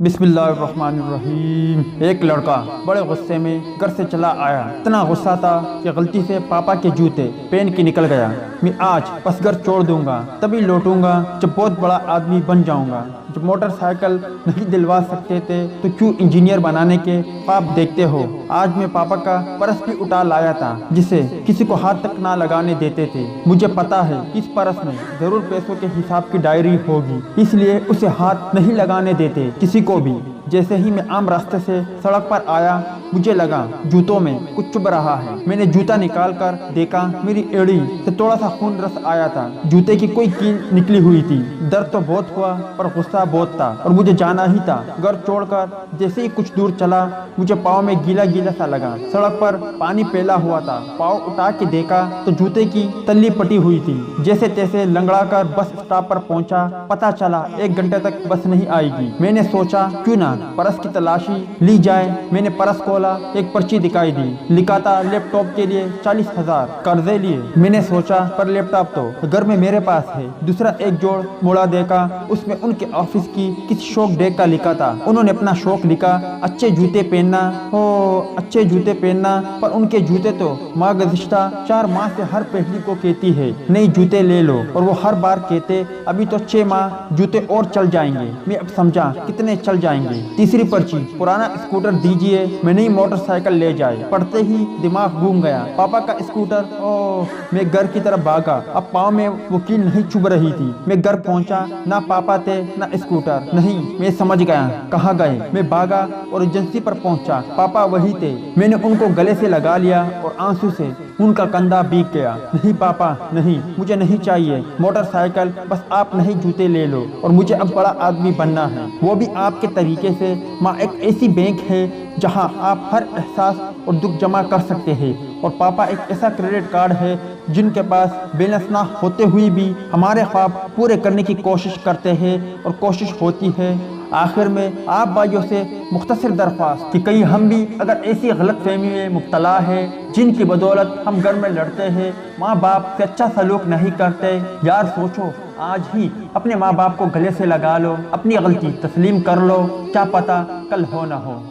बिस्मिल्लाहिर्रहमानिर्रहीम। एक लड़का बड़े गुस्से में घर से चला आया। इतना गुस्सा था कि गलती से पापा के जूते पहन के निकल गया। मैं आज बस घर छोड़ दूंगा, तभी लौटूंगा जब बहुत बड़ा आदमी बन जाऊंगा। जब मोटरसाइकिल नहीं दिलवा सकते थे तो क्यों इंजीनियर बनाने के ख्वाब देखते हो। आज मैं पापा का पर्स भी उठा लाया था जिसे किसी को हाथ तक ना लगाने देते थे। मुझे पता है इस पर्स में जरूर पैसों के हिसाब की डायरी होगी, इसलिए उसे हाथ नहीं लगाने देते किसी को भी। जैसे ही मैं आम रास्ते से सड़क पर आया, मुझे लगा जूतों में कुछ चुभ रहा है। मैंने जूता निकाल कर देखा, मेरी एड़ी से थोड़ा सा खून रस आया था। जूते की कोई कील निकली हुई थी। दर्द तो बहुत हुआ पर गुस्सा बहुत था और मुझे जाना ही था। घर छोड़कर जैसे ही कुछ दूर चला, मुझे पाँव में गीला गीला सा लगा। सड़क पर पानी फैला हुआ था। पाँव उठा के देखा तो जूते की तल्ली पटी हुई थी। जैसे तैसे लंगड़ा कर बस स्टॉप पर पहुंचा। पता चला 1 घंटे तक बस नहीं आएगी। मैंने सोचा क्यों ना पर्स की तलाशी ली जाए। मैंने पर्स खोला, एक पर्ची दिखाई दी। लिखा था लैपटॉप के लिए 40,000 कर्जे लिए। मैंने सोचा पर लैपटॉप तो घर में मेरे पास है। दूसरा एक जोड़ मोड़ा देखा, उसमें उनके ऑफिस की किसी शौक डे का लिखा था। उन्होंने अपना शौक लिखा, अच्छे जूते पहनना हो, अच्छे जूते पहनना। पर उनके जूते तो माँ गुज़िश्ता 4 माह से हर पहली को कहती है नई जूते ले लो, और वो हर बार कहते अभी तो 6 माह जूते और चल जाएंगे। मैं अब समझा कितने चल जाएंगे। तीसरी पर्ची, पुराना स्कूटर दीजिए, मैं नई मोटरसाइकिल ले जाए। पढ़ते ही दिमाग घूम गया। पापा का स्कूटर। ओह, मैं घर की तरफ भागा। अब पाँव में वो कील नहीं चुभ रही थी। मैं घर पहुंचा, ना पापा थे ना स्कूटर। नहीं, मैं समझ गया कहाँ गए। मैं भागा और एजेंसी पर पहुंचा। पापा वही थे। मैंने उनको गले से लगा लिया और आंसू से उनका कंधा भीग गया। नहीं पापा नहीं, मुझे नहीं चाहिए मोटरसाइकिल, बस आप नए जूते ले लो और मुझे अब बड़ा आदमी बनना है, वो भी आपके तरीके से। माँ एक ऐसी बैंक है जहाँ आप हर एहसास और दुख जमा कर सकते हैं, और पापा एक ऐसा क्रेडिट कार्ड है जिनके पास बैलेंस ना होते हुए भी हमारे ख्वाब पूरे करने की कोशिश करते हैं और कोशिश होती है। आखिर में आप भाइयों से मुख्तसर दरख्वास्त कि कहीं हम भी अगर ऐसी गलत फहमी में मुब्तला है जिनकी बदौलत हम घर में लड़ते हैं, माँ बाप से अच्छा सलूक नहीं करते, यार सोचो आज ही अपने माँ बाप को गले से लगा लो, अपनी गलती तस्लीम कर लो, क्या पता कल हो ना हो।